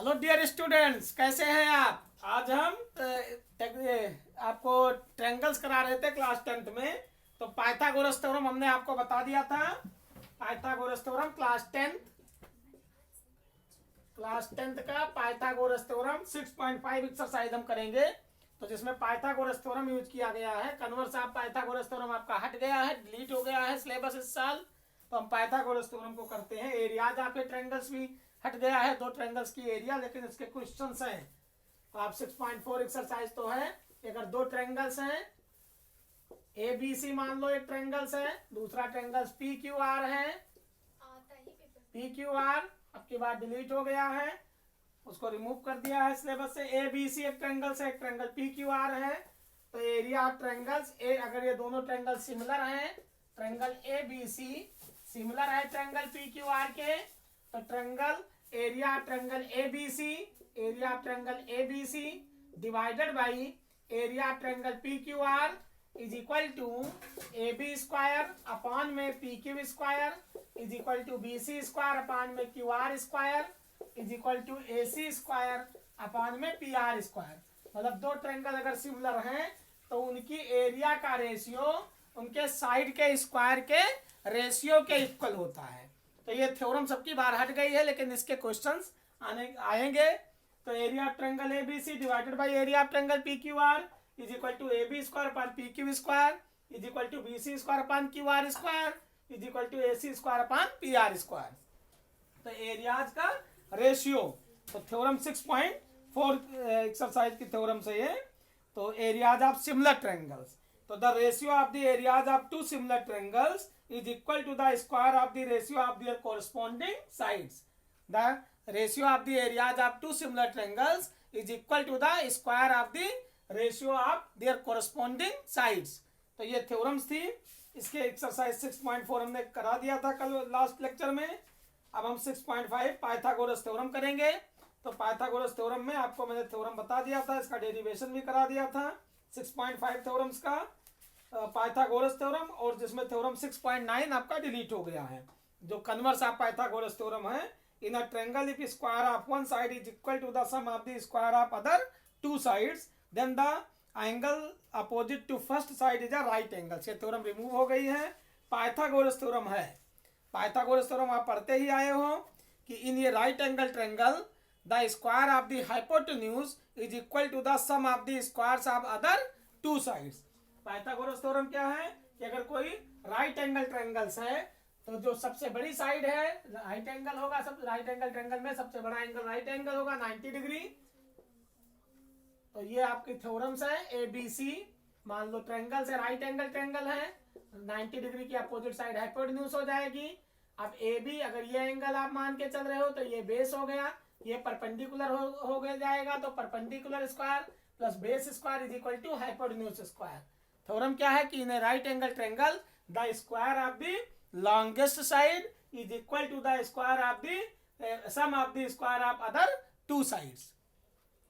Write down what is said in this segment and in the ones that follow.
Hello dear students, कैसे हैं आप। आज हम आपको ट्रायंगल्स करा रहे थे क्लास 10th में। तो पाइथागोरस थ्योरम हमने आपको बता दिया था। पाइथागोरस थ्योरम क्लास 10th का पाइथागोरस थ्योरम 6.5 एक्सरसाइज हम करेंगे। तो जिसमें पाइथागोरस थ्योरम यूज किया गया है। कन्वर्स ऑफ पाइथागोरस थ्योरम आपका हट गया है, डिलीट हो गया है सिलेबस इस साल। तो हम पाइथागोरस थ्योरम को करते हैं। एरियाज आपके ट्रायंगल्स भी हट गया है, दो ट्रायंगल्स की एरिया, लेकिन इसके क्वेश्चंस हैं। तो आप 6.4 एक्सरसाइज तो है। अगर दो ट्रायंगल्स हैं, ए बी सी मान लो एक ट्रायंगल्स है, दूसरा ट्रायंगल्स पी क्यू आर है। पी क्यू आर अब की बार डिलीट हो गया है, उसको रिमूव कर दिया है सिलेबस से। ए बी सी एक ट्रायंगल से, एक ट्रायंगल पी क्यू आर है। तो एरिया ऑफ ट्रायंगल्स ए, अगर ये दोनों ट्रायंगल सिमिलर हैं, triangle A B C similar है ट्रायंगल पी क्यू आर के, तो triangle area of triangle A B C, area of triangle A B C divided by area of triangle P Q R is equal to A B square upon में P Q square is equal to B C square upon में Q R square is equal to A C square upon में P R square. मतलब दो triangle अगर similar हैं तो उनकी area का रेशियो उनके साइड के स्क्वायर के रेशियो के इक्वल होता है। तो ये थ्योरम सबकी बाहर हट गई है, लेकिन इसके क्वेश्चंस आएंगे। तो area of triangle A B C divided by area of triangle P Q R is equal to A B square upon P Q square is equal to B C square upon Q R square is equal to A C square upon P R square. तो areas का ratio, तो theorem 6.4 exercise की theorem से ये। तो areas of similar triangles, तो the ratio of the areas of two similar triangles is equal to the square of the ratio of their corresponding sides. The ratio of the areas of two similar triangles is equal to the square of the ratio of their corresponding sides. तो ये theorems थी। इसके exercise 6.4 हमने करा दिया था कल last lecture में। अब हम 6.5 पाइथागोरस थ्योरम करेंगे। तो पाइथागोरस थ्योरम में आपको मैंने थ्योरम बता दिया था, इसका डेरिवेशन भी करा दिया था 6.5 थ्योरम्स का पाइथागोरस थ्योरम, और जिसमें थ्योरम 6.9 आपका डिलीट हो गया है। जो कन्वर्स ऑफ पाइथागोरस थ्योरम है, in a triangle if square of one side is equal to the sum of the square of other two sides then the angle opposite to first side is a right angle. ये theorem remove हो गई है। Pythagoras theorem है। Pythagoras theorem आप पढ़ते ही आए हो कि इन ये right angle triangle the square of the hypotenuse is equal to the sum of the squares of other two sides. Pythagoras theorem क्या है कि अगर कोई राइट एंगल ट्रायंगल्स है, तो जो सबसे बड़ी साइड है राइट एंगल होगा। सब राइट एंगल ट्रायंगल में सबसे बड़ा एंगल राइट एंगल होगा 90 डिग्री। तो ये आपकी थ्योरम्स है। ए बी सी मान लो ट्रायंगल से राइट एंगल ट्रायंगल है, 90 डिग्री की अपोजिट साइड हाइपोटेन्यूज हो जाएगी। अब ए बी अगर ये एंगल आप मान के चल रहे हो तो ये बेस हो गया, ये परपेंडिकुलर हो गया जाएगा। तो perpendicular square plus base square is equal to hypotenuse square. Theorem क्या है कि in right angle triangle the square of the longest side is equal to the square of the sum of the square of other two sides.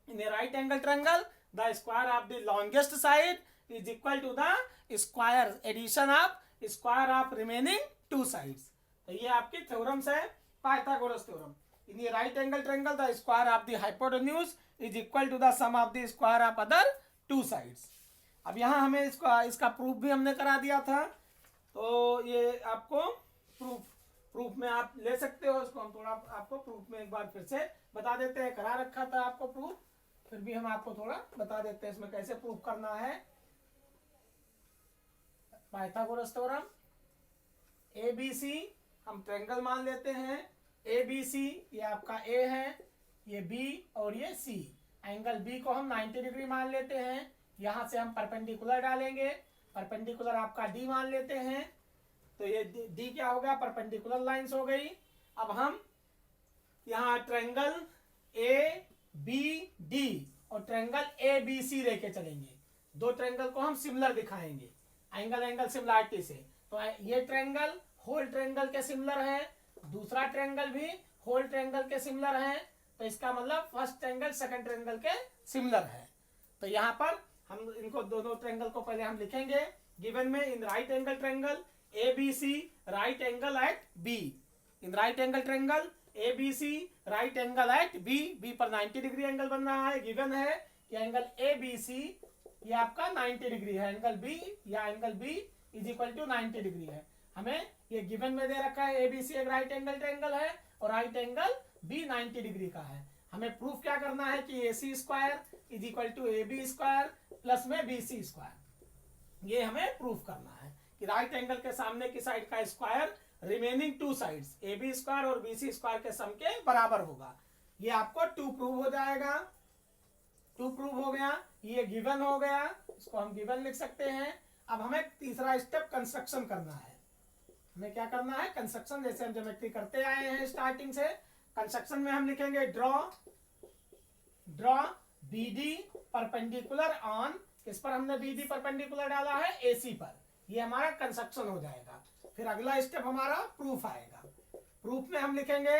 In right angle triangle the square of the longest side is equal to the square addition of square of remaining two sides. तो ये आपकी theorems है Pythagoras theorem. In right angle triangle the square of the hypotenuse is equal to the sum of the square of other two sides. अब यहाँ हमें इसका proof भी हमने करा दिया था। तो ये आपको प्रूफ में आप ले सकते हो। इसको हम थोड़ा आपको प्रूफ में एक बार फिर से बता देते हैं। करा रखा था आपको प्रूफ, फिर भी हम आपको थोड़ा बता देते हैं इसमें कैसे प्रूफ करना है। Pythagoras theorem A B C हम ट्रायंगल मान लेते हैं। ए बी सी ये आपका ए है, ये बी और ये सी। एंगल बी को हम 90 डिग्री मान लेते हैं। यहां से हम परपेंडिकुलर डालेंगे, परपेंडिकुलर आपका डी मान लेते हैं। तो ये डी क्या हो गया, परपेंडिकुलर लाइंस हो गई। अब हम यहाँ ट्रायंगल ए बी डी और ट्रायंगल ए बी सी लेके चलेंगे। दो ट्रायंगल को हम सिमिलर दिखाएंगे एंगल सिमिलरिटी से। तो ये ट्रायंगल होल ट्रायंगल के सिमिलर है, दूसरा ट्रायंगल भी होल ट्रायंगल के सिमिलर है। तो इसका मतलब फर्स्ट ट्रायंगल सेकंड ट्रायंगल के सिमिलर है। तो यहाँ पर हम इनको दोनों ट्रायंगल को पहले हम लिखेंगे गिवन में। In right angle triangle A B C right angle at B, in right angle triangle A B C right angle at B, B पर 90 डिग्री एंगल बन रहा है। गिवन है कि एंगल ए बी सी ये आपका 90 डिग्री है, एंगल बी या angle B is equal to 90 degree है। हमें ये गिवन में दे रखा है ए बी सी एक राइट एंगल ट्रायंगल है और राइट एंगल बी 90 डिग्री का है। हमें प्रूफ क्या करना है कि A C square is equal to A B square plus में बी सी स्क्वायर। ये हमें प्रूफ करना है कि राइट एंगल के सामने की साइड का square remaining two sides A B square और बी सी स्क्वायर के सम के बराबर होगा। ये आपको 2 प्रूव हो जाएगा। 2 प्रूव हो गया, ये गिवन हो गया, इसको हम गिवन लिख सकते हैं। अब हमें तीसरा स्टेप कंस्ट्रक्शन करना है। हमें क्या करना है? कंस्ट्रक्शन, जैसे हम ज्योमेट्री करते आए हैं स्टार्टिंग से। कंस्ट्रक्शन में हम लिखेंगे draw B D perpendicular on, किस पर हमने बी डी परपेंडिकुलर डाला है? ए सी पर। ये हमारा कंस्ट्रक्शन हो जाएगा। फिर अगला स्टेप हमारा प्रूफ आएगा। प्रूफ में हम लिखेंगे,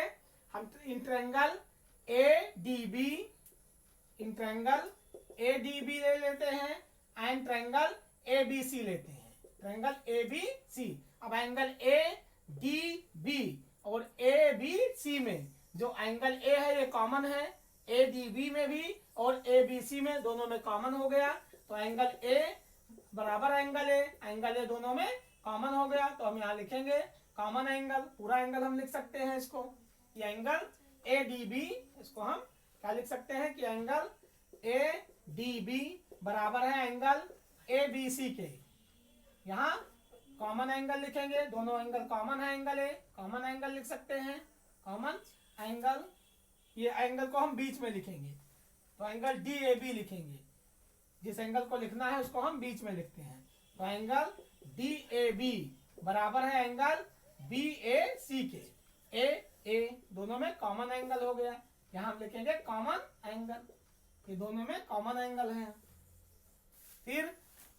हम in triangle A D B, in triangle A D B ले लेते हैं and triangle A B C लेते हैं, ट्रायंगल ए बी सी। अब एंगल ए डी बी और ए बी सी में जो एंगल ए है ये कॉमन है, ए डी बी में भी और ए बी सी में, दोनों में कॉमन हो गया। तो एंगल ए बराबर एंगल ए दोनों में कॉमन हो गया। तो हम यहाँ लिखेंगे कॉमन एंगल, पूरा एंगल हम लिख सकते हैं इसको। ये एंगल ए डी बी, इसको हम क्या लिख सकते हैं कि एंगल ए डी बी बराबर है एंगल ए बी सी के। यहाँ कॉमन एंगल लिखेंगे, दोनों एंगल कॉमन है, एंगल ए कॉमन एंगल लिख सकते हैं, कॉमन एंगल। ये एंगल को हम बीच में लिखेंगे तो एंगल डी ए बी लिखेंगे। जिस एंगल को लिखना है उसको हम बीच में लिखते हैं। तो एंगल डी ए बी बराबर है एंगल बी ए सी के। ए दोनों में कॉमन एंगल हो गया, यहाँ हम लिखेंगे कॉमन एंगल, ये दोनों में कॉमन एंगल है। फिर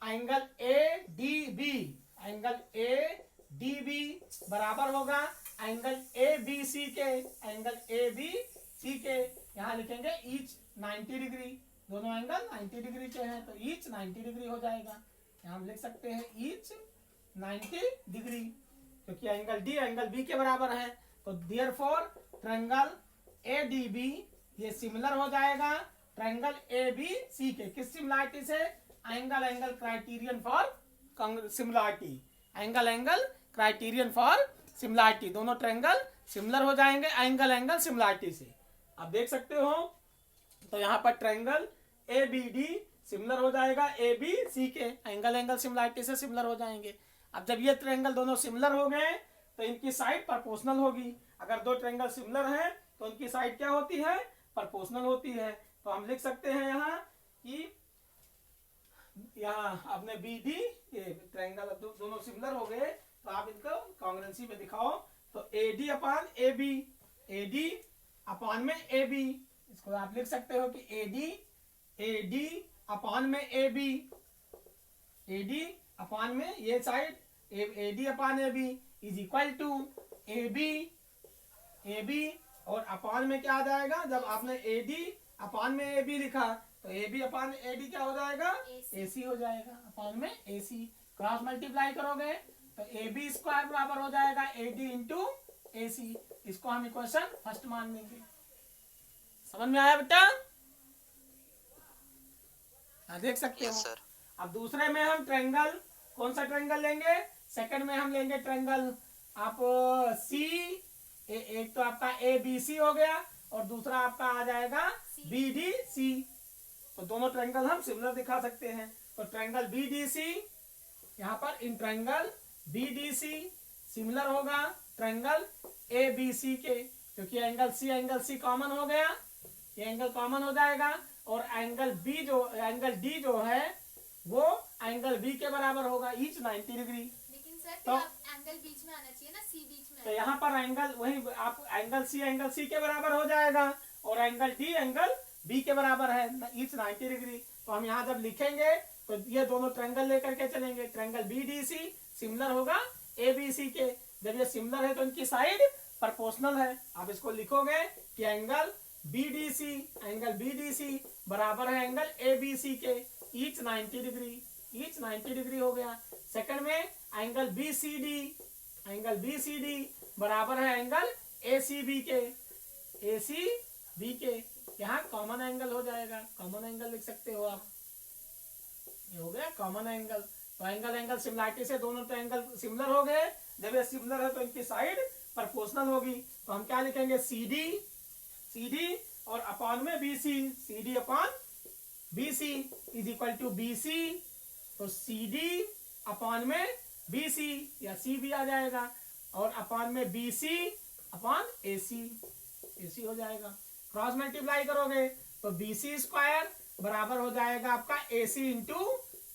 angle A D B, angle A D B बराबर होगा एंगल ए बी सी के, एंगल ए बी सी के। यहाँ लिखेंगे ईच 90 डिग्री, दोनों एंगल 90 डिग्री के हैं तो ईच 90 डिग्री हो जाएगा। यहाँ हम लिख सकते हैं ईच 90 डिग्री, क्योंकि एंगल डी एंगल बी के बराबर है। तो therefore triangle A D B ये सिमिलर हो जाएगा ट्रायंगल ए बी सी के। किस सिमिलरिटी से? Angle criterion for similarity, angle criterion for similarity. दोनों ट्रायंगल सिमिलर हो जाएंगे एंगल सिमिलरिटी से। आप देख सकते हो तो यहाँ पर triangle A B D similar हो जाएगा ए बी सी के, एंगल सिमिलरिटी से सिमिलर हो जाएंगे। अब जब ये ट्रायंगल दोनों सिमिलर हो गए तो इनकी साइड प्रोपोर्शनल होगी। अगर दो ट्रायंगल सिमिलर हैं तो उनकी साइड क्या होती है? प्रोपोर्शनल होती है। तो हम लिख सकते हैं यहाँ कि यहाँ आपने बी डी ये ट्रायंगल दोनों सिमिलर हो गए तो आप इनको कॉन्ग्रुएंसी में दिखाओ। तो A D upon A B, A D upon में ए बी, इसको आप लिख सकते हो कि ए डी अपान में A B, A D upon में ये side A D upon A B is equal to A B और अपान में क्या आ जाएगा? जब आपने ए डी अपान में ए बी लिखा तो A B upon A D क्या हो जाएगा? ए सी हो जाएगा, अपान में ए सी। क्रॉस मल्टीप्लाई करोगे तो ए बी स्क्वायर बराबर हो जाएगा ए डी इंटू ए सी। इसको हम इक्वेशन फर्स्ट मान लेंगे। समझ में आया बेटा? देख सकते हो। अब दूसरे में हम ट्रायंगल, कौन सा ट्रायंगल लेंगे? सेकंड में हम लेंगे ट्रायंगल आप सी, एक तो आपका ए बी सी हो गया और दूसरा आपका आ जाएगा बी डी सी। तो दोनों ट्रायंगल हम सिमिलर दिखा सकते हैं। तो ट्रायंगल बी डी सी, यहाँ पर in triangle B D C similar होगा ट्रायंगल ए बी सी के, क्योंकि एंगल सी कॉमन हो गया, ये एंगल कॉमन हो जाएगा और एंगल डी जो है वो एंगल बी के बराबर होगा, ईच 90 डिग्री। लेकिन सर तो एंगल बीच में आना चाहिए ना, सी बीच में। तो यहाँ पर एंगल वही आप एंगल सी के बराबर हो जाएगा और एंगल डी एंगल बी के बराबर है, ईच 90 डिग्री। तो हम यहाँ जब लिखेंगे तो ये दोनों ट्रायंगल लेकर के चलेंगे। Triangle B D C similar होगा ए बी सी के। जब ये सिमिलर है तो इनकी साइड प्रोपोर्शनल है। आप इसको लिखोगे कि एंगल बी डी सी बराबर है एंगल ए बी सी के, ईच 90 डिग्री हो गया। सेकंड में एंगल बी सी डी बराबर है एंगल ए सी बी के, AC BK, यहाँ कॉमन एंगल हो जाएगा, कॉमन एंगल लिख सकते हो आप, ये हो गया कॉमन एंगल। तो एंगल सिमिलरिटी से दोनों तो एंगल सिमिलर हो गए, जब ये सिमिलर है तो इनकी साइड प्रोपोर्शनल होगी। तो हम क्या लिखेंगे, CD और अपॉन में BC, CD upon BC is equal to BC, तो CD अपॉन में BC या C भी आ जाएगा, और अपॉन में BC अपॉन AC हो जाएगा। क्रॉस मल्टीप्लाई करोगे तो BC स्क्वायर बराबर हो जाएगा आपका AC इंटू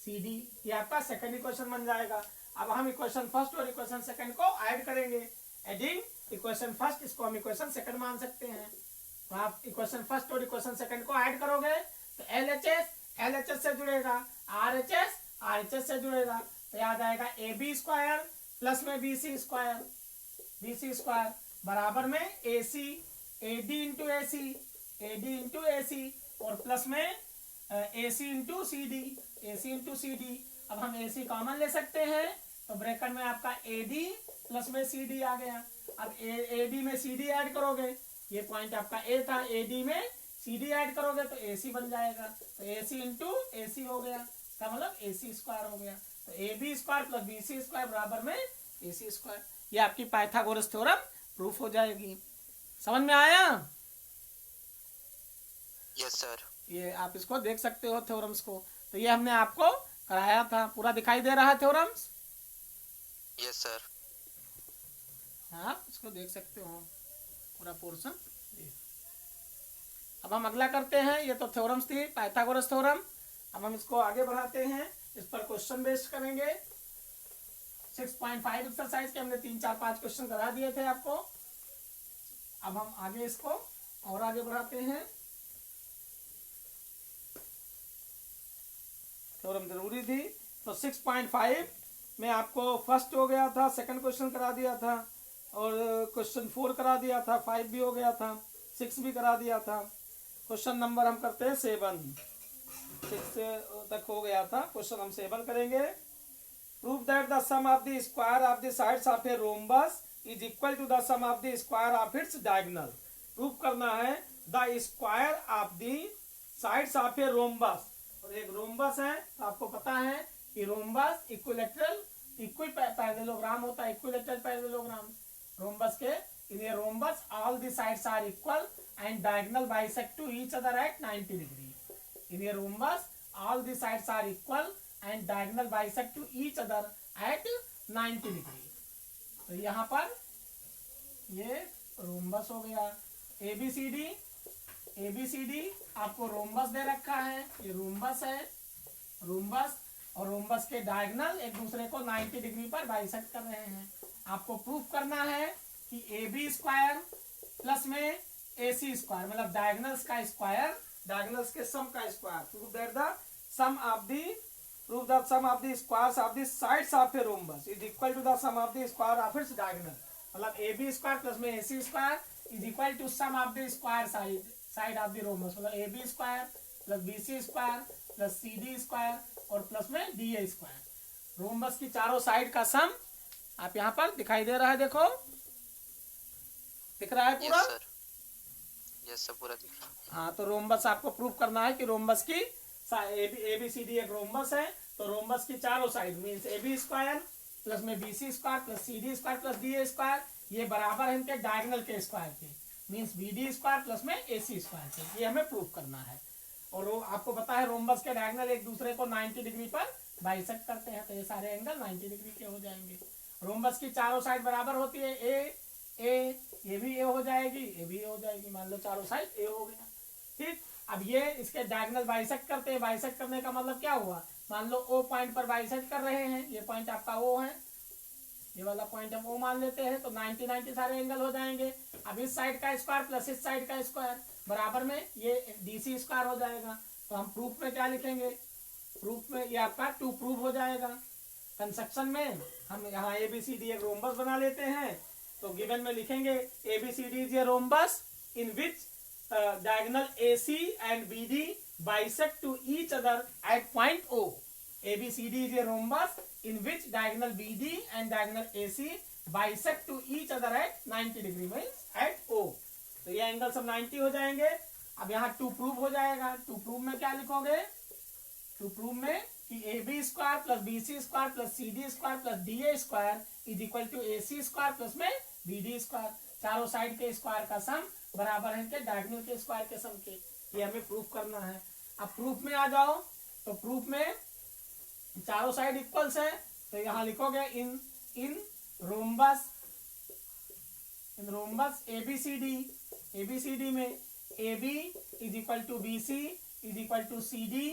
CD, ये आपका सेकंड इक्वेशन बन जाएगा। अब हम इक्वेशन फर्स्ट और इक्वेशन सेकंड को ऐड करेंगे, एडिंग इक्वेशन फर्स्ट, इसको हम इक्वेशन सेकंड मान सकते हैं। तो आप इक्वेशन फर्स्ट और इक्वेशन सेकंड को ऐड करोगे तो LHS से जुड़ेगा, RHS से जुड़ेगा, तो याद आएगा AB स्क्वायर प्लस में BC स्क्वायर बराबर में AD इंटू AC और प्लस में AC इंटू CD। अब हम AC कॉमन ले सकते हैं, तो ब्रैकेट में आपका AD प्लस में CD आ गया। अब AD में CD ऐड करोगे, ये पॉइंट आपका A था, AD में CD ऐड करोगे तो AC बन जाएगा, तो AC इंटू AC हो गया, इसका मतलब AC स्क्वायर हो गया। तो AB square plus BC square बराबर में AC स्क्वायर, ये आपकी पाइथागोरस थ्योरम प्रूफ हो जाएगी। समझ में आया? Yes sir. ये आप इसको देख सकते हो थ्योरम्स को, तो ये हमने आपको कराया था, पूरा दिखाई दे रहा है थ्योरम्स? Yes sir. आप इसको देख सकते हो पूरा पोर्शन। अब हम अगला करते हैं, ये तो थ्योरम्स थी पाइथागोरस थ्योरम। अब हम इसको आगे बढ़ाते हैं, इस पर क्वेश्चन बेस्ड करेंगे। 6.5 एक्सरसाइज के हमने 3 4 5 क्वेश्चन करा दिए थे आपको। अब हम आगे इसको और आगे बढ़ाते हैं। थ्योरम जरूरी थी, तो 6.5 में आपको फर्स्ट हो गया था, सेकंड क्वेश्चन करा दिया था, और क्वेश्चन 4 करा दिया था, 5 भी हो गया था, 6 भी करा दिया था। क्वेश्चन नंबर हम करते हैं 7, 6 तक हो गया था, क्वेश्चन हम 7 करेंगे। Prove that the sum of the square of the sides of a rhombus is equal to the sum of the square of its diagonal. Prove करना है the square of the sides of a rhombus, और एक rhombus है, तो आपको पता है कि रोम्बस इक्विलेटरल पैरेललोग्राम होता है, इक्विलेटरल पैरेललोग्राम रोम्बस के। In a rhombus all the sides are equal and diagonal bisect to each other at 90 degree. In a rhombus, all the sides are equal and diagonal bisect to each other at 90 degree. तो यहाँ पर ये rhombus हो गया, ABCD आपको rhombus दे रखा है, ये रोम्बस है, रोम्बस और रोम्बस के डायगोनल एक दूसरे को 90 डिग्री पर बाइसेक्ट कर रहे हैं। आपको प्रूफ करना है कि AB स्क्वायर प्लस में AC स्क्वायर, मतलब डायगोनल्स का स्क्वायर, डायगोनल्स के सम का square. Prove that the sum of the squares of the sides of a rhombus is equal to the sum of the square of its diagonal. मतलब AB square plus में AC square is equal to sum of the square side of the rhombus, मतलब AB square plus BC square plus CD square और plus में DA square. Rhombus की चारों side का सम आप यहाँ पर दिखाई दे रहा है, देखो दिख रहा है पूरा? यस सर, पूरा दिख रहा है। हाँ, तो रोम्बस आपको प्रूव करना है कि रोम्बस की ABCD एक रोम्बस है, तो रोम्बस की चारों side means AB square plus में BC square plus CD square plus DA square, ये बराबर है इनके डायगोनल के स्क्वायर के, मीन्स BD स्क्वायर प्लस में AC स्क्वायर के। ये हमें प्रूव करना है। और आपको पता है रोम्बस के डायगोनल एक दूसरे को 90 डिग्री पर बाइसेक्ट करते हैं, तो ये सारे एंगल 90 डिग्री के हो जाएंगे। रोम्बस की चारों साइड बराबर होती है, ये भी A हो जाएगी, ये भी A हो जाएगी, मान लो चारों साइड A हो गया। ठीक, अब ये इसके डायगोनल बाइसेक्ट करते हैं, बाइसेक्ट करने का मतलब क्या हुआ, मान लो O पॉइंट पर बाइसेक्ट कर रहे हैं, ये पॉइंट आपका O है, ये वाला पॉइंट हम O मान लेते हैं, तो 90 सारे एंगल हो जाएंगे। अब इस साइड का स्क्वायर प्लस इस साइड का स्क्वायर बराबर में ये DC स्क्वायर हो जाएगा। तो हम प्रूफ में क्या लिखेंगे, प्रूफ में ये आपका टू प्रूफ हो जाएगा। कंस्ट्रक्शन में हम यहाँ ABCD एक रोम्बस बना लेते हैं, तो गिवन में लिखेंगे ABCD is a rhombus in which diagonal AC and BD bisect to each other at point O. ABCD is a rhombus in which diagonal BD and diagonal AC bisect to each other at 90 degree, means at O. तो ये angle सब 90 हो जाएंगे। अब यहाँ to prove हो जाएगा। To prove में क्या लिखोगे? टू प्रूव में कि A B square plus B C square plus C D square plus D A square is equal to A C square plus में बी डी स्क्वायर। चारों side के स्क्वायर का sum बराबर है के डायगोनल के स्क्वायर के सम के। ये हमें प्रूफ करना है। अब प्रूफ में आ जाओ। तो प्रूफ में चारों साइड इक्वल्स है, तो यहाँ लिखोगे इन रोम्बस एबीसीडी में A B is equal to B C is equal to C D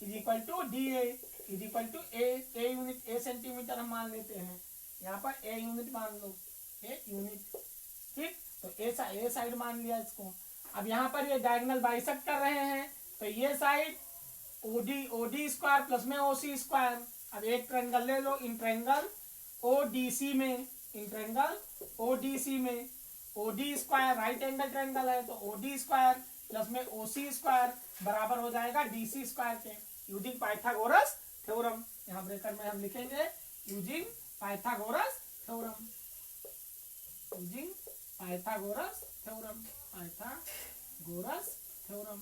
is equal to D A is equal to A unit. A centimetre हम मान लेते हैं, यहाँ पर ए यूनिट मान लो, ए यूनिट। ठीक, तो ए साइड मान लिया इसको। अब यहाँ पर ये डायगोनल बाइसेक्ट कर रहे हैं, तो ये साइड ओडी स्क्वायर प्लस में ओसी स्क्वायर। अब एक ट्रायंगल ले लो, इन ट्रायंगल ओडीसी में, इन ट्रायंगल ओडीसी में OD square right angle triangle है, तो ओडी स्क्वायर प्लस में ओसी स्क्वायर बराबर हो जाएगा डीसी स्क्वायर के, यूजिंग पाइथागोरस थ्योरम। यहाँ ब्रैकेट में हम लिखेंगे using Pythagoras theorem, using Pythagoras theorem, Pythagoras theorem,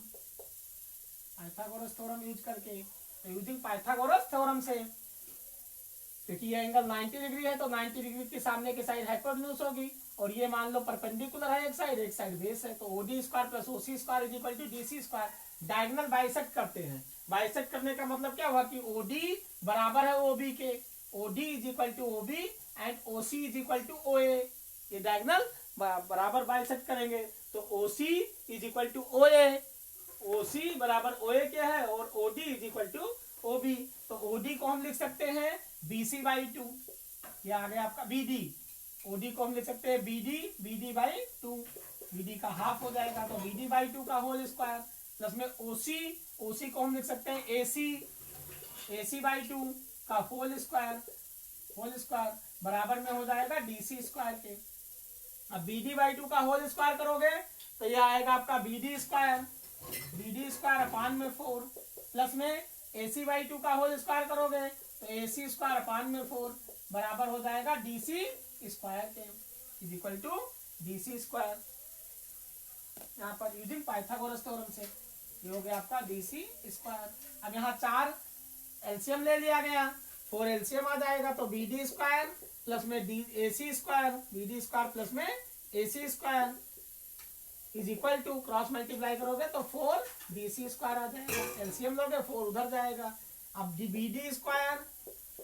Pythagoras theorem use करके, यूजिंग पाइथागोरस थ्योरम से। क्योंकि ये एंगल 90 डिग्री है, तो 90 डिग्री के सामने की साइड हाइपोटेन्यूज होगी, और ये मान लो परपेंडिकुलर है, एक साइड बेस है, तो OD square plus OC square is equal to DC square. Diagonal bisect करते हैं। बाइसेक्ट करने का मतलब क्या हुआ कि ओडी बराबर है ओबी के, OD is equal to OB and OC is equal to OA. ये डायगोनल बराबर बाइसेक्ट करेंगे, तो ओसी इज इक्वल टू ओए, ओसी बराबर ओए क्या है, और ओडी इज इक्वल टू ओबी। तो ओडी को हम लिख सकते हैं बीसी बाई टू, ये आ गया आपका बीडी। ओडी को हम लिख सकते हैं बीडी बाई टू, बीडी का हाफ हो जाएगा, तो बीडी बाई टू का होल स्क्वायर प्लस में ओसी को हम लिख सकते हैं एसी बाई टू का होल स्क्वायर बराबर में हो जाएगा डीसी स्क्वायर के। अब बीडी बाई टू का होल स्क्वायर करोगे तो यह आएगा आपका बीडी स्क्वायर अपान में 4 प्लस में एसी बाई टू का होल स्क्वायर करोगे तो एसी स्क्वायर अपान में 4 बराबर हो जाएगा डीसी स्क्वायर के, is equal to DC square. यहाँ पर यूजिंग पाइथागोरस थ्योरम से ये हो गया आपका डीसी स्क्वायर। अब यहाँ 4 एलसीएम ले लिया गया, 4 एलसीएम आ जाएगा, तो बीडी स्क्वायर प्लस में AC square, BD square plus में AC square is equal to, cross multiply करोगे तो 4 डीसी स्क्वायर आ जाएगा। एलसीएम लोगे 4 उधर जाएगा। अब बीडी स्क्वायर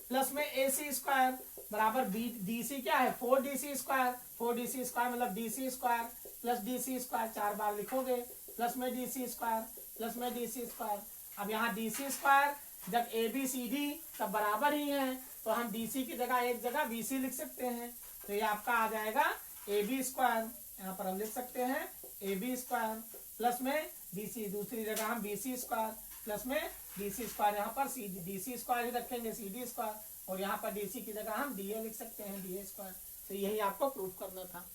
प्लस में एसी स्क्वायर बराबर डीसी क्या है 4 डीसी स्क्वायर, 4 डीसी स्क्वायर मतलब DC square plus DC square 4 बार लिखोगे, प्लस में डीसी स्क्वायर प्लस में डीसी स्क्वायर। अब यहाँ डीसी स्क्वायर जब ए बी सी डी सब बराबर ही है, तो हम डीसी की जगह एक जगह बीसी लिख सकते हैं, तो ये आपका आ जाएगा ए बी स्क्वायर। यहाँ पर हम लिख सकते हैं ए बी स्क्वायर प्लस में डीसी, दूसरी जगह हम बीसी स्क्वायर प्लस में डीसी स्क्वायर, यहाँ पर सी डीसी स्क्वायर ही रखेंगे सी डी स्क्वायर, और यहाँ पर डीसी की जगह हम डीए लिख सकते हैं डी ए स्क्वायर। तो यही आपको प्रूफ करना था,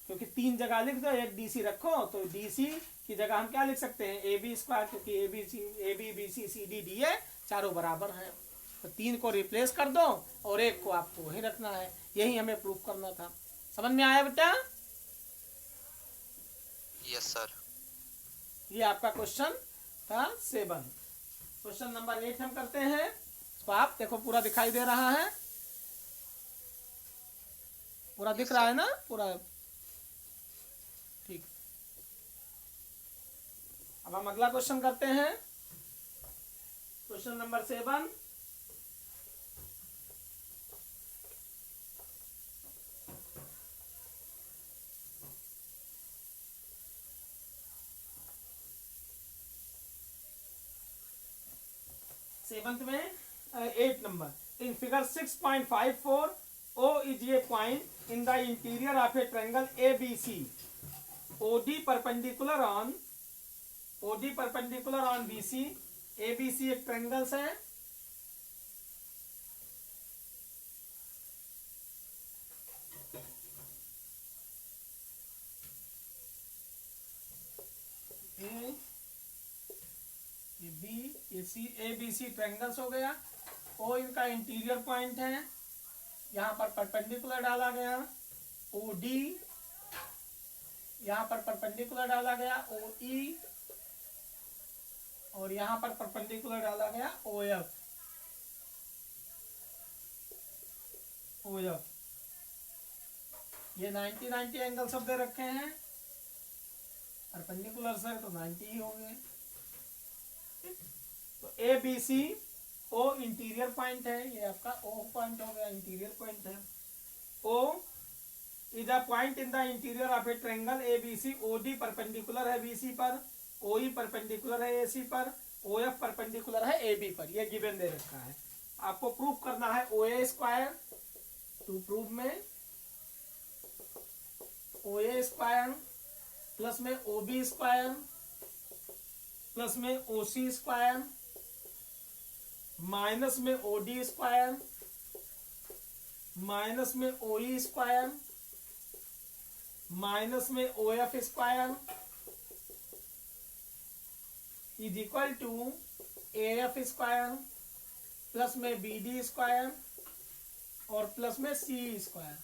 क्योंकि 3 जगह लिख दो, एक डीसी रखो, तो डीसी की जगह हम क्या लिख सकते हैं ए बी स्क्वायर, क्योंकि A B B C C D D A चारों बराबर हैं, तो 3 को रिप्लेस कर दो और एक को आपको वही रखना है। यही हमें प्रूफ करना था। समझ में आया बेटा? Yes sir. ये आपका क्वेश्चन था 7। क्वेश्चन नंबर 8 हम करते हैं। तो आप देखो पूरा दिखाई दे रहा है, पूरा दिख रहा है ना पूरा? ठीक। अब हम अगला क्वेश्चन करते हैं, क्वेश्चन नंबर 7। सेवंथ में 8 number, in figure 6.54 O is a point in the interior of a triangle ABC. OD perpendicular on BC, ABC एक ट्रायंगल्स है, ABC ट्रायंगल्स हो गया। O इनका इंटीरियर पॉइंट है, यहाँ पर परपेंडिकुलर डाला गया, OD यहाँ पर परपेंडिकुलर डाला गया ओ ई, और यहाँ पर परपेंडिकुलर डाला गया ओ एफ। ओ एफ ये 90-90 एंगल सब दे रखे हैं, परपेंडिकुलर से तो 90 ही होंगे। तो A B C O interior point है, ये आपका ओ पॉइंट हो गया, इंटीरियर पॉइंट है। O is a point in the interior of a triangle A B C. O D perpendicular है बी सी पर, ओ ई परपेंडिकुलर है ए सी पर, ओ एफ परपेंडिकुलर है ए बी पर। ये गिवन दे रखा है, आपको प्रूफ करना है ओ ए स्क्वायर। टू प्रूव में ओ ए स्क्वायर प्लस में ओ बी स्क्वायर प्लस में ओ सी स्क्वायर माइनस में ओ डी स्क्वायर माइनस में ओ ई स्क्वायर माइनस में O F square is equal to A F square plus में B D square और plus में C square.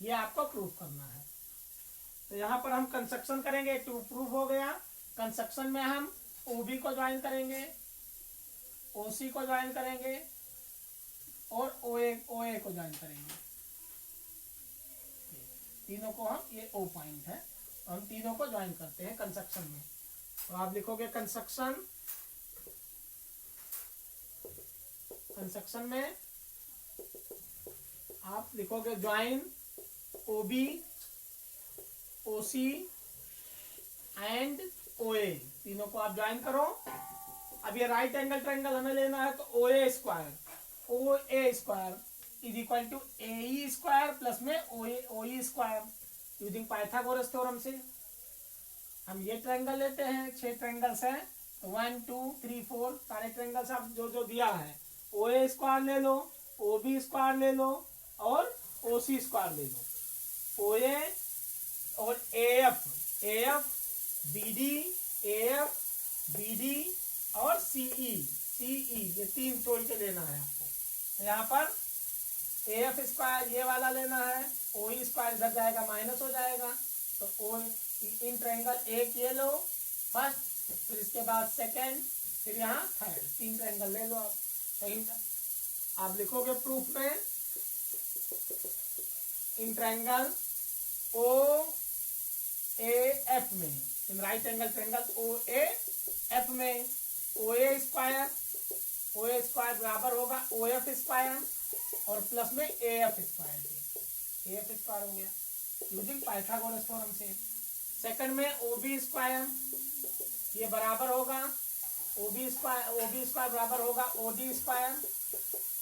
ये आपको प्रूफ करना है। तो यहाँ पर हम कंस्ट्रक्शन करेंगे, टू प्रूफ हो गया। कंस्ट्रक्शन में हम ओ बी को ज्वाइन करेंगे, ओ सी को ज्वाइन करेंगे और ओ ए को ज्वाइन करेंगे। तीनों को हम, ये ओ पॉइंट है, तो हम तीनों को ज्वाइन करते हैं कंस्ट्रक्शन में। तो आप लिखोगे कंस्ट्रक्शन में आप लिखोगे join O B O C and O A, तीनों को आप ज्वाइन करो। अब ये राइट एंगल ट्रायंगल हमें लेना है, तो O A square is equal to A E square plus में O E square using Pythagoras theorem से। हम ये ट्रायंगल लेते हैं, 6 ट्रायंगल्स हैं, तो 1 2 3 4 सारे ट्रायंगल्स आप जो जो दिया है, ओ ए स्क्वायर ले लो, ओ बी स्क्वायर ले लो और ओ सी स्क्वायर ले लो। ओ ए और ए एफ बी डी और सीई ये 3 छोड़ के लेना है आपको। तो यहाँ पर ए एफ स्क्वायर ये वाला लेना है, ओ ई स्क्वायर इधर जाएगा माइनस हो जाएगा, तो ओ इन ट्रायंगल एक ये लो फर्स्ट, फिर इसके बाद सेकेंड, फिर यहाँ थर्ड, 3 ट्रायंगल ले लो आप। तो आप लिखोगे प्रूफ में in triangle O A F में, in right angle triangle O A F में ओ ए स्क्वायर बराबर होगा ओ एफ स्क्वायर और प्लस में ए एफ स्क्वायर के, ए एफ स्क्वायर हो गया यूजिंग पाइथागोरस थ्योरम से। सेकंड में ओ बी स्क्वायर ये बराबर होगा ओ बी स्क्वायर बराबर होगा ओ डी स्क्वायर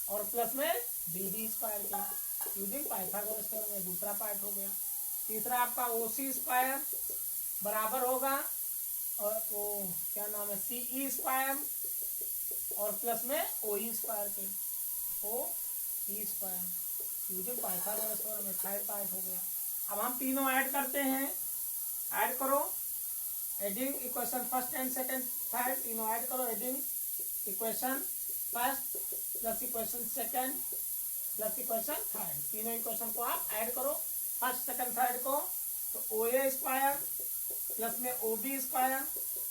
और प्लस में बी डी स्क्वायर के यूजिंग पाइथागोरस थ्योरम में। दूसरा पार्ट हो गया। तीसरा आपका ओ सी स्क्वायर बराबर होगा और वो क्या नाम है सी ई स्क्वायर और प्लस में ओ ई स्क्वायर के, ओ E square using Pythagoras theorem में। थर्ड पार्ट हो गया। अब हम तीनों ऐड करते हैं, ऐड करो, adding equation first and second third तीनों ऐड करो। Adding equation first plus equation second plus equation third, तीनों इक्वेशन को आप ऐड करो फर्स्ट सेकंड थर्ड को। तो ओ ए स्क्वायर प्लस में ओ बी स्क्वायर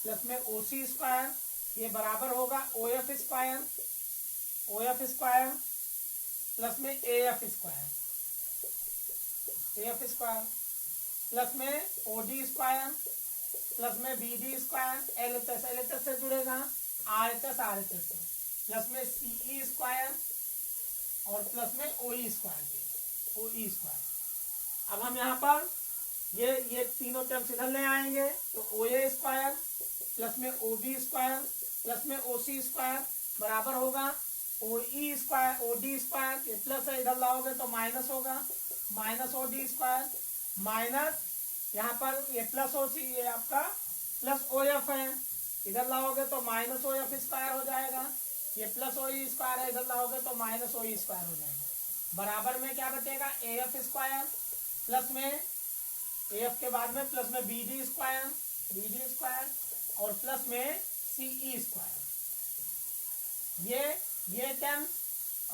प्लस में ओ सी स्क्वायर ये बराबर होगा ओ एफ स्क्वायर प्लस में ए एफ स्क्वायर प्लस में ओ डी स्क्वायर प्लस में B D square, L H S से जुड़ेगा, आर एच एस से प्लस में सी ई स्क्वायर और प्लस में ओ ई स्क्वायर। अब हम यहाँ पर ये तीनों टर्म्स इधर ले आएंगे, तो ओ ए स्क्वायर प्लस में ओ बी स्क्वायर प्लस में ओ सी स्क्वायर बराबर होगा O E square O D square, ये प्लस है इधर लाओगे तो माइनस होगा, minus O D square minus यहाँ पर ये प्लस ओ सी, ये आपका प्लस ओ एफ है, इधर लाओगे तो माइनस ओ एफ स्क्वायर हो जाएगा। ये प्लस ओ ई स्क्वायर है, इधर लाओगे तो माइनस ओ ई स्क्वायर हो जाएगा। बराबर में क्या बचेगा ए एफ स्क्वायर प्लस में ए एफ के बाद में प्लस में बी डी स्क्वायर और प्लस में सी ई स्क्वायर। ये टर्म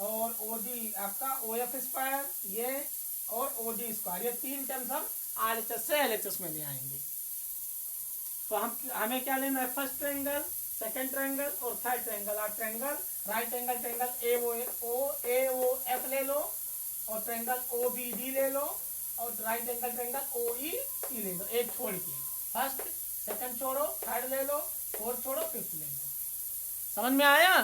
और ओ डी आपका ओ एफ स्क्वायर ये और ओ डी स्क्वायर, ये 3 टर्म्स हम RHS से LHS में ले आएंगे। तो हमें क्या लेना है, फर्स्ट ट्रायंगल, सेकंड ट्रायंगल और थर्ड ट्रायंगल। और triangle right angle triangle AOF ले लो और ट्रायंगल OBD ले लो और राइट एंगल ट्रायंगल OEC ले लो, एक छोड़ के। फर्स्ट सेकंड छोड़ो, थर्ड ले लो, फोर्थ छोड़ो, फिफ्थ ले लो। समझ में आया?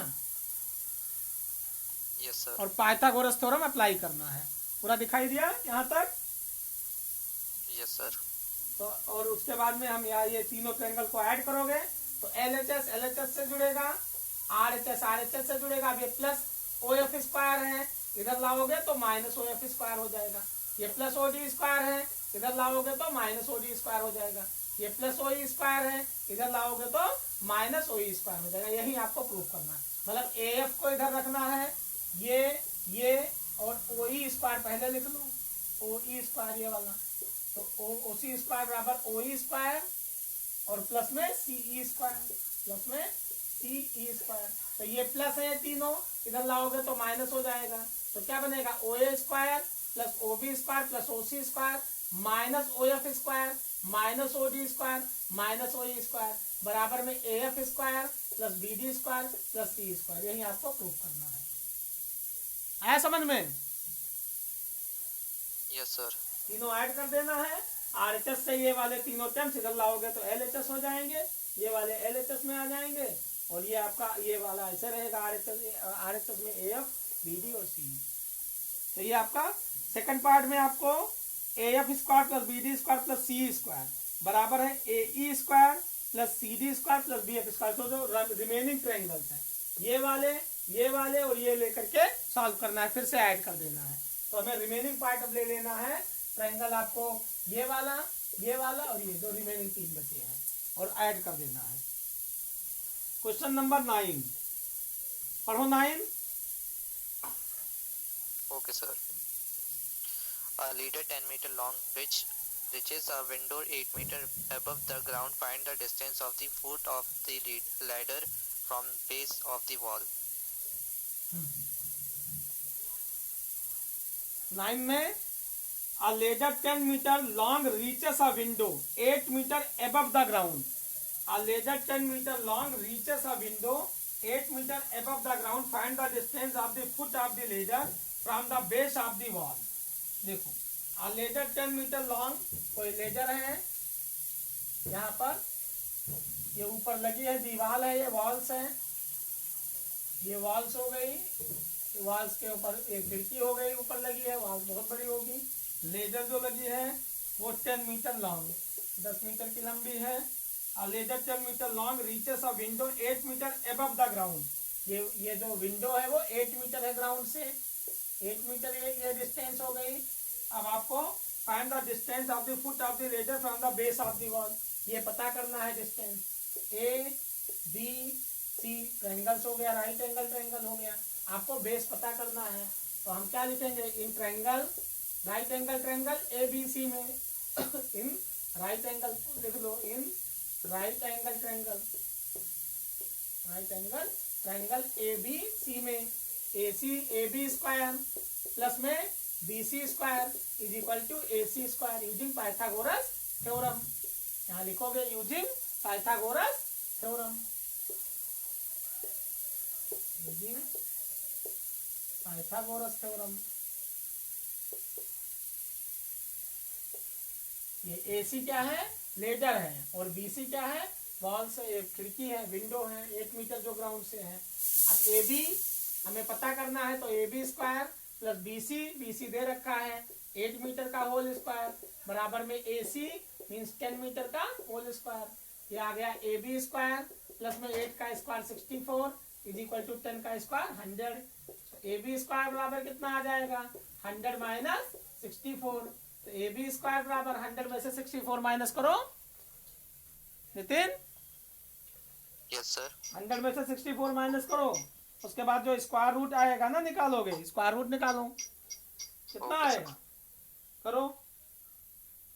Yes sir. और पाइथागोरस थ्योरम अप्लाई करना है। पूरा दिखाई दिया यहाँ तक? Yes sir. तो और उसके बाद में हम यहाँ ये तीनों ट्रायंगल को ऐड करोगे तो LHS से जुड़ेगा, RHS से जुड़ेगा। अब ये प्लस OF स्क्वायर है, इधर लाओगे तो माइनस OF स्क्वायर हो जाएगा। ये प्लस OD स्क्वायर है, इधर लाओगे तो माइनस OD स्क्वायर हो जाएगा। ये प्लस OE स्क्वायर है, इधर लाओगे तो माइनस OE स्क्वायर हो जाएगा। यही आपको प्रूव करना है। मतलब AF को इधर रखना है, ये और OE स्क्वायर पहले लिख लो, OE स्क्वायर ये वाला, तो OC स्क्वायर बराबर OE स्क्वायर और प्लस में CE स्क्वायर, प्लस में CE स्क्वायर। तो ये प्लस है तीनों, इधर लाओगे तो माइनस हो जाएगा। तो क्या बनेगा, OA square plus OB square plus OC square minus OF square minus OD square minus OE square बराबर में AF square plus BD square plus C square. यही आपको प्रूव करना है। आया समझ में? Yes sir. तीनों ऐड कर देना है। RHS से ये वाले तीनों टर्म्स इधर लाओगे तो LHS हो जाएंगे, ये वाले LHS में आ जाएंगे और ये आपका ये वाला ऐसे रहेगा RHS में AF BD और C। तो ये आपका सेकंड पार्ट में आपको AF square plus BD square plus C square बराबर है AE square plus CD square plus BF square. तो जो रिमेनिंग ट्रायंगल्स है ये वाले और ये लेकर के सॉल्व करना है, फिर से ऐड कर देना है। तो हमें रिमेनिंग पार्ट अब ले लेना है ट्रायंगल, आपको ये वाला और ये जो रिमेनिंग तीन बचे हैं और ऐड कर देना है। क्वेश्चन नंबर 9 पढ़ो। 9 okay sir. A leader 10 meter long which reaches a window 8 meter above the ground. Find the distance of the foot of the ladder from base of the wall. 9 में a ladder 10 meter long reaches a window 8 meter above the ground. A ladder 10 meter long reaches a window 8 meter above the ground. Find the distance of the foot of the ladder from the base of the wall. देखो, a ladder 10 meter long, कोई ladder है यहाँ पर, ये ऊपर लगी है, दीवार है, ये वॉल्स है, ये वॉल्स हो गई, वॉल्स के ऊपर एक खिड़की हो गई, ऊपर लगी है, वॉल्स बहुत बड़ी होगी। लेडर जो लगी है वो 10 मीटर लॉन्ग, 10 मीटर की लंबी है। A ladder 10 metre long reaches a window 8 metre above the ground. ये जो विंडो है वो 8 मीटर है ग्राउंड से, 8 मीटर ये डिस्टेंस हो गई। अब आपको find the distance of the foot of the ladder from the base of the wall, ये पता करना है डिस्टेंस। ABC ट्रायंगल्स हो गया, राइट एंगल ट्रायंगल हो गया, आपको बेस पता करना है। तो हम क्या लिखेंगे, in triangle right angle triangle ABC में इन राइट एंगल लिख लो, in right angle triangle ABC में AB स्क्वायर प्लस में BC square is equal to AC square using Pythagoras theorem. यहाँ लिखोगे using Pythagoras theorem, using Pythagoras theorem. ये AC क्या है, लेडर है, और BC क्या है, वॉल से एक खिड़की है, विंडो है, 8 मीटर जो ग्राउंड से है। अब AB हमें पता करना है, तो AB स्क्वायर प्लस BC दे रखा है 8 मीटर का होल स्क्वायर बराबर में AC मीन्स 10 मीटर का होल स्क्वायर। ये आ गया AB स्क्वायर प्लस में 8 का स्क्वायर 64 इज इक्वल टू 10 का स्क्वायर 100। AB स्क्वायर बराबर कितना आ जाएगा, 100 माइनस 64। तो AB स्क्वायर बराबर 100 में से 64 माइनस करो नितिन। Yes sir. 100 में से 64 माइनस करो, उसके बाद जो स्क्वायर रूट आएगा ना निकालोगे, स्क्वायर रूट निकालो कितना आएगा, करो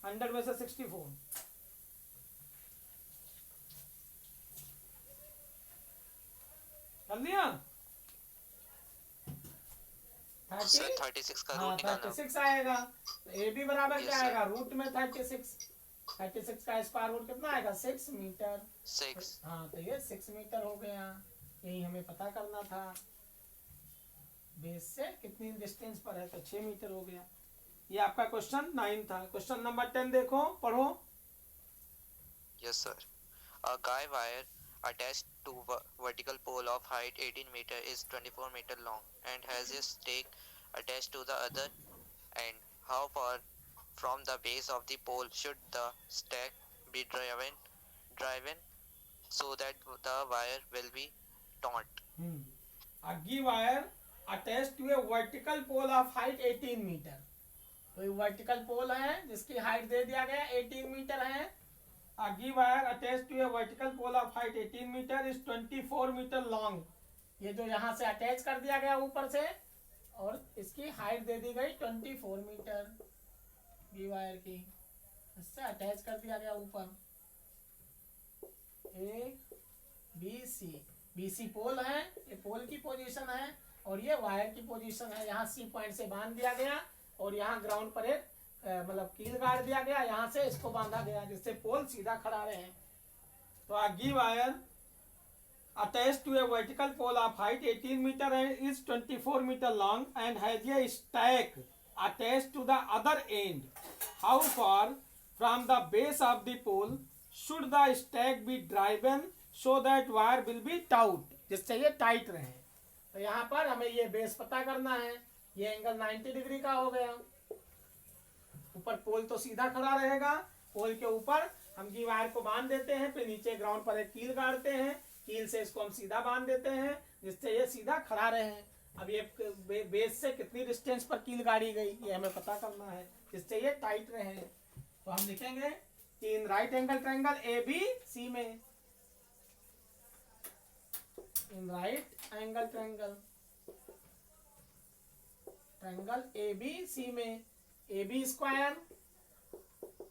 100 में से 64 कर लिया, सर 36 का हाँ रूट निकालना 36 आएगा। तो ए बी बराबर Yes, क्या sir. आएगा, रूट में 36 का स्क्वायर रूट कितना आएगा, 6 मीटर। 6 हाँ तो ये 6 मीटर हो गया, यही हमें पता करना था, बेस से कितनी डिस्टेंस पर है, तो 6 मीटर हो गया। ये आपका क्वेश्चन 9 था। क्वेश्चन नंबर 10 देखो, पढ़ो। Yes, sir. A guy wire attached to vertical pole of height 18 meter is 24 meter long and has a stake attached to the other end. How far from the base of the pole should the stake be driven so that the wire will be taut? A guy wire attached to a vertical pole of height 18 metre. तो ये vertical पोल है जिसकी height दे दिया गया 18 metre है। A guy wire attached to a vertical pole of height 18 meter is 24 metre long. ये जो यहाँ से अटैच कर दिया गया ऊपर से, और इसकी हाइट दे दी गई 24 मीटर, गी वायर की, इससे अटैच कर दिया गया ऊपर। ए बी सी पोल है, ये पोल की पोजीशन है, और ये वायर की पोजीशन है। यहाँ सी पॉइंट से बांध दिया गया, और यहाँ ग्राउंड पर एक मतलब कील गाड़ दिया गया, यहाँ से इसको बांधा गया जिससे पोल सीधा खड़ा रहे। तो a guy wire attached to a vertical pole of height 18 meter and is 24 meter long and has a stake attached to the other end. How far from the base of the pole should the stake be driven so that wire will be taut, जिससे ये tight रहे। तो यहाँ पर हमें ये base पता करना है। ये एंगल 90 डिग्री का हो गया। ऊपर पोल तो सीधा खड़ा रहेगा, पोल के ऊपर हम की वायर को बांध देते हैं, फिर नीचे ग्राउंड पर एक कील गाड़ते हैं, कील से इसको हम सीधा बांध देते हैं जिससे ये सीधा खड़ा रहे। अब ये बेस से कितनी डिस्टेंस पर कील गाड़ी गई ये हमें पता करना है, जिससे ये टाइट रहे। तो हम लिखेंगे कि in right angle triangle A B C में, in right angle triangle A B C में ए बी स्क्वायर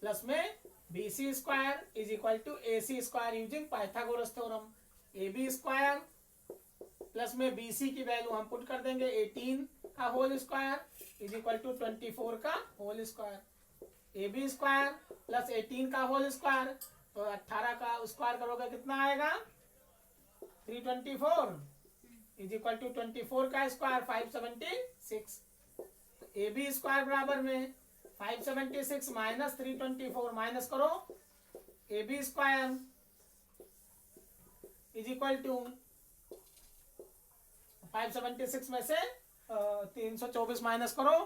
प्लस में B C square is equal to A C square using Pythagoras theorem. A B square plus में B C की value हम put कर देंगे 18 का whole square is equal to 24 का whole square. A B square plus 18 का whole square, तो 18 का स्क्वायर करोगे कितना आएगा, 324 इज इक्वल टू 24 का स्क्वायर 576। ए बी स्क्वायर बराबर में 576 माइनस 324 माइनस करो, A B square is equal to 576 में से 324 माइनस करो,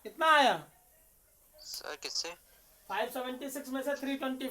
कितना आया सर किससे? 576 में से 324